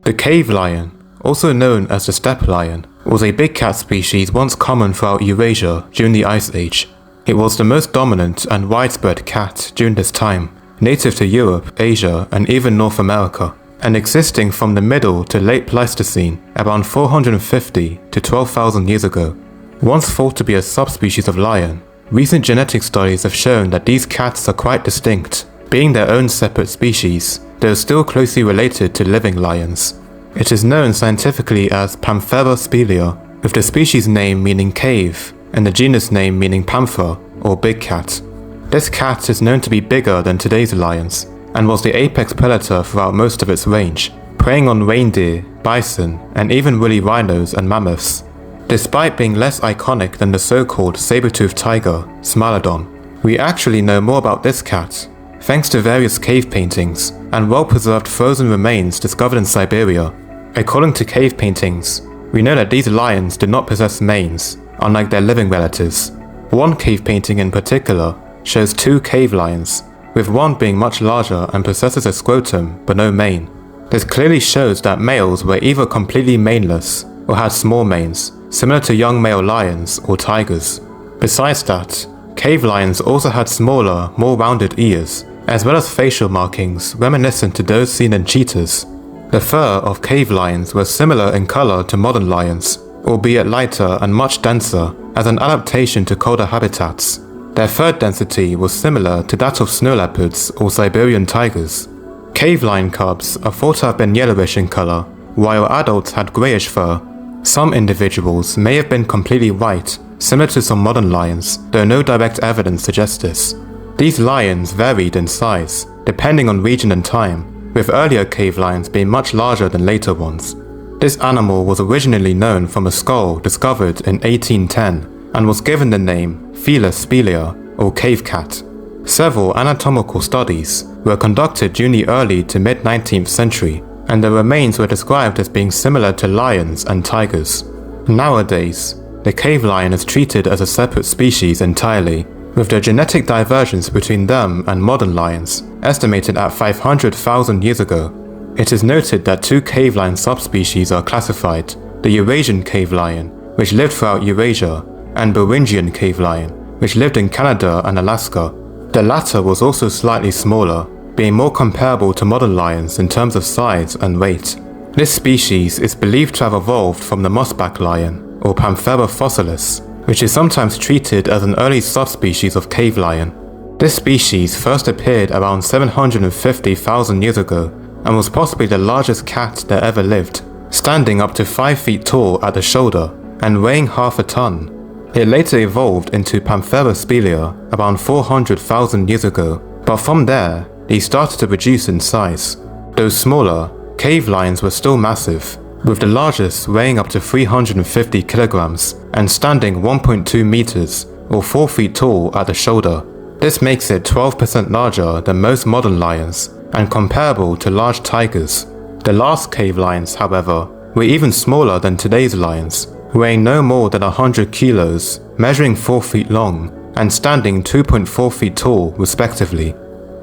The cave lion, also known as the steppe lion, was a big cat species once common throughout Eurasia during the Ice Age. It was the most dominant and widespread cat during this time, native to Europe, Asia, and even North America, and existing from the middle to late Pleistocene, around 450 to 12,000 years ago. Once thought to be a subspecies of lion, recent genetic studies have shown that these cats are quite distinct, being their own separate species, though still closely related to living lions. It is known scientifically as Panthera spelaea, with the species name meaning cave and the genus name meaning panther, or big cat. This cat is known to be bigger than today's lions, and was the apex predator throughout most of its range, preying on reindeer, bison, and even woolly rhinos and mammoths. Despite being less iconic than the so-called saber-toothed tiger, Smilodon, we actually know more about this cat, thanks to various cave paintings and well-preserved frozen remains discovered in Siberia. According to cave paintings, we know that these lions did not possess manes, unlike their living relatives. One cave painting in particular shows two cave lions, with one being much larger and possesses a scrotum but no mane. This clearly shows that males were either completely maneless or had small manes, similar to young male lions or tigers. Besides that, cave lions also had smaller, more rounded ears, as well as facial markings reminiscent to those seen in cheetahs. The fur of cave lions was similar in color to modern lions, albeit lighter and much denser as an adaptation to colder habitats. Their fur density was similar to that of snow leopards or Siberian tigers. Cave lion cubs are thought to have been yellowish in color, while adults had grayish fur. Some individuals may have been completely white, similar to some modern lions, though no direct evidence suggests this. These lions varied in size, depending on region and time, with earlier cave lions being much larger than later ones. This animal was originally known from a skull discovered in 1810 and was given the name Felis spelaea, or cave cat. Several anatomical studies were conducted during the early to mid-19th century, and the remains were described as being similar to lions and tigers. Nowadays, the cave lion is treated as a separate species entirely, with the genetic divergence between them and modern lions estimated at 500,000 years ago. It is noted that two cave lion subspecies are classified: the Eurasian cave lion, which lived throughout Eurasia, and Beringian cave lion, which lived in Canada and Alaska. The latter was also slightly smaller, being more comparable to modern lions in terms of size and weight. This species is believed to have evolved from the mossback lion, or Panthera fossilis, which is sometimes treated as an early subspecies of cave lion. This species first appeared around 750,000 years ago, and was possibly the largest cat that ever lived, standing up to 5 feet tall at the shoulder and weighing half a ton. It later evolved into Panthera spelaea around 400,000 years ago, but from there, these started to reduce in size. Though smaller, cave lions were still massive, with the largest weighing up to 350 kilograms and standing 1.2 meters or 4 feet tall at the shoulder. This makes it 12% larger than most modern lions and comparable to large tigers. The last cave lions, however, were even smaller than today's lions, weighing no more than 100 kilos, measuring 4 feet long, and standing 2.4 feet tall respectively.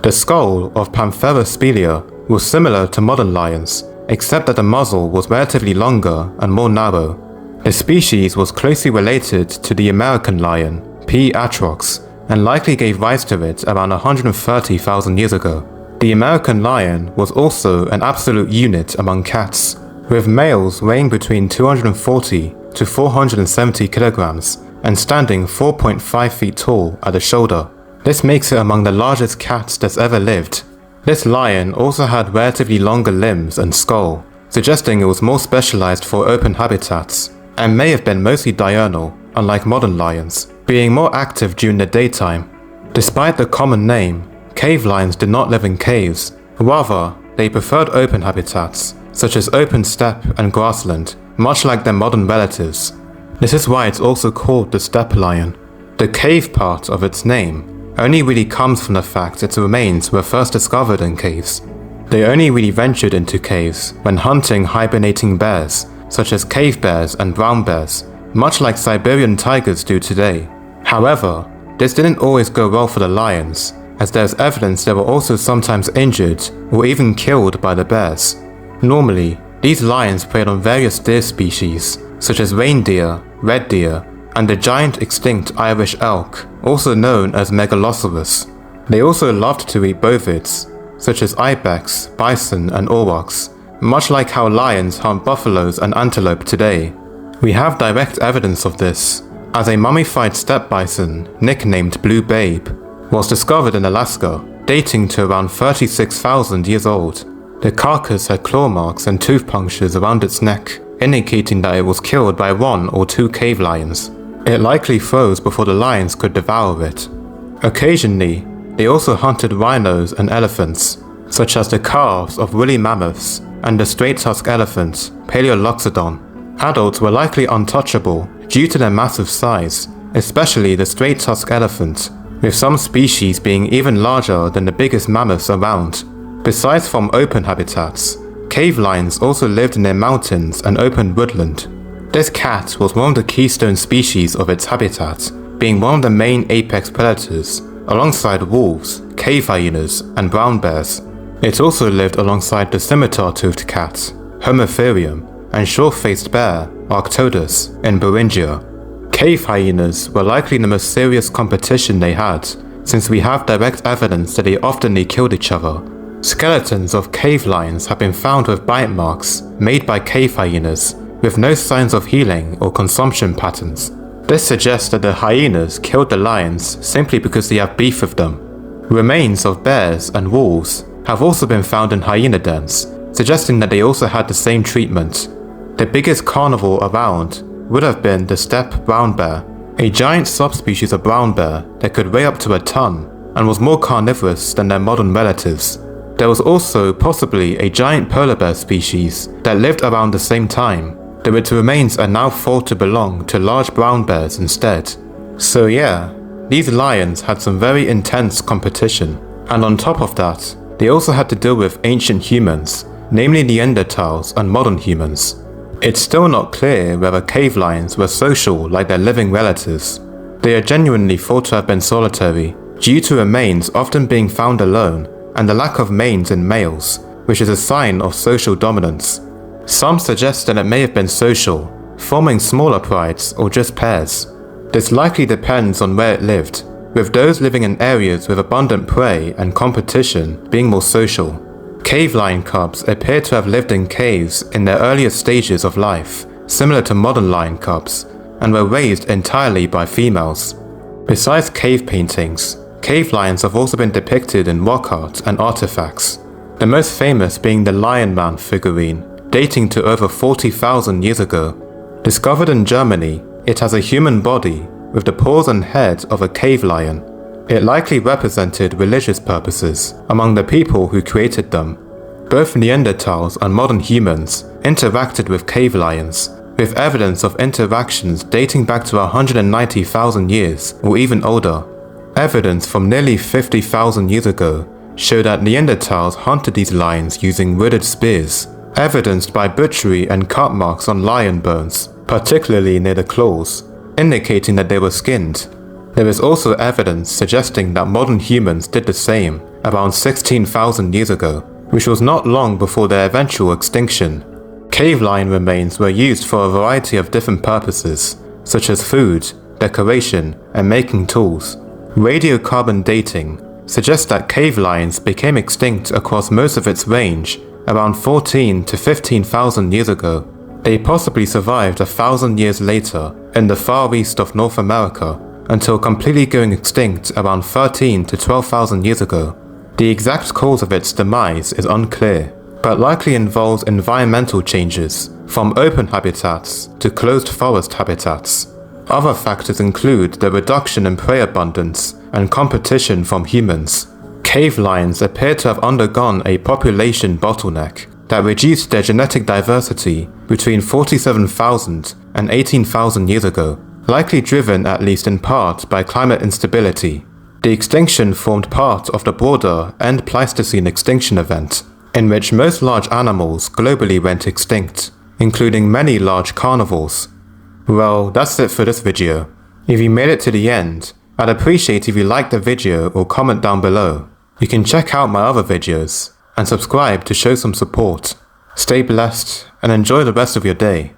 The skull of Panthera spelaea was similar to modern lions, except that the muzzle was relatively longer and more narrow. The species was closely related to the American lion, P. atrox, and likely gave rise to it around 130,000 years ago. The American lion was also an absolute unit among cats, with males weighing between 240 to 470 kilograms and standing 4.5 feet tall at the shoulder. This makes it among the largest cats that's ever lived. This lion also had relatively longer limbs and skull, suggesting it was more specialized for open habitats, and may have been mostly diurnal, unlike modern lions, being more active during the daytime. Despite the common name, cave lions did not live in caves. Rather, they preferred open habitats, such as open steppe and grassland, much like their modern relatives. This is why it's also called the steppe lion. The cave part of its name only really comes from the fact its remains were first discovered in caves. They only really ventured into caves when hunting hibernating bears, such as cave bears and brown bears, much like Siberian tigers do today. However, this didn't always go well for the lions, as there's evidence they were also sometimes injured or even killed by the bears. Normally, These lions preyed on various deer species, such as reindeer, red deer, and the giant extinct Irish elk, also known as megalosaurus. They also loved to eat bovids, such as ibex, bison, and aurochs, much like how lions hunt buffaloes and antelope today. We have direct evidence of this, as a mummified steppe bison, nicknamed Blue Babe, was discovered in Alaska, dating to around 36,000 years old. The carcass had claw marks and tooth punctures around its neck, indicating that it was killed by 1 or 2 cave lions. It likely froze before the lions could devour it. Occasionally, they also hunted rhinos and elephants, such as the calves of woolly mammoths and the straight-tusked elephant, Paleoloxodon. Adults were likely untouchable due to their massive size, especially the straight-tusked elephant, with some species being even larger than the biggest mammoths around. Besides from open habitats, cave lions also lived near mountains and open woodland. This cat was one of the keystone species of its habitat, being one of the main apex predators, alongside wolves, cave hyenas, and brown bears. It also lived alongside the scimitar-toothed cat, Homotherium, and short-faced bear, Arctodus, in Beringia. Cave hyenas were likely the most serious competition they had, since we have direct evidence that they often killed each other. Skeletons of cave lions have been found with bite marks made by cave hyenas, with no signs of healing or consumption patterns. This suggests that the hyenas killed the lions simply because they have beef with them. Remains of bears and wolves have also been found in hyena dens, suggesting that they also had the same treatment. The biggest carnivore around would have been the steppe brown bear, a giant subspecies of brown bear that could weigh up to a ton and was more carnivorous than their modern relatives. There was also possibly a giant polar bear species that lived around the same time, though its remains are now thought to belong to large brown bears instead. So yeah, these lions had some very intense competition, and on top of that, they also had to deal with ancient humans, namely Neanderthals and modern humans. It's still not clear whether cave lions were social like their living relatives. They are genuinely thought to have been solitary, due to remains often being found alone and the lack of manes in males, which is a sign of social dominance. Some suggest that it may have been social, forming smaller prides or just pairs. This likely depends on where it lived, with those living in areas with abundant prey and competition being more social. Cave lion cubs appear to have lived in caves in their earliest stages of life, similar to modern lion cubs, and were raised entirely by females. Besides cave paintings, cave lions have also been depicted in rock art and artifacts, the most famous being the Lion Man figurine, dating to over 40,000 years ago. Discovered in Germany, it has a human body with the paws and head of a cave lion. It likely represented religious purposes among the people who created them. Both Neanderthals and modern humans interacted with cave lions, with evidence of interactions dating back to 190,000 years or even older. Evidence from nearly 50,000 years ago show that Neanderthals hunted these lions using wooded spears, evidenced by butchery and cut marks on lion bones, particularly near the claws, indicating that they were skinned. There is also evidence suggesting that modern humans did the same around 16,000 years ago, which was not long before their eventual extinction. Cave lion remains were used for a variety of different purposes, such as food, decoration, and making tools. Radiocarbon dating suggests that cave lions became extinct across most of its range around 14 to 15,000 years ago. They possibly survived 1,000 years later in the far east of North America until completely going extinct around 13 to 12,000 years ago. The exact cause of its demise is unclear, but likely involves environmental changes, from open habitats to closed forest habitats. Other factors include the reduction in prey abundance and competition from humans. Cave lions appear to have undergone a population bottleneck that reduced their genetic diversity between 47,000 and 18,000 years ago, likely driven at least in part by climate instability. The extinction formed part of the broader end Pleistocene extinction event, in which most large animals globally went extinct, including many large carnivores. Well, that's it for this video. If you made it to the end, I'd appreciate if you liked the video or comment down below. You can check out my other videos and subscribe to show some support. Stay blessed and enjoy the rest of your day.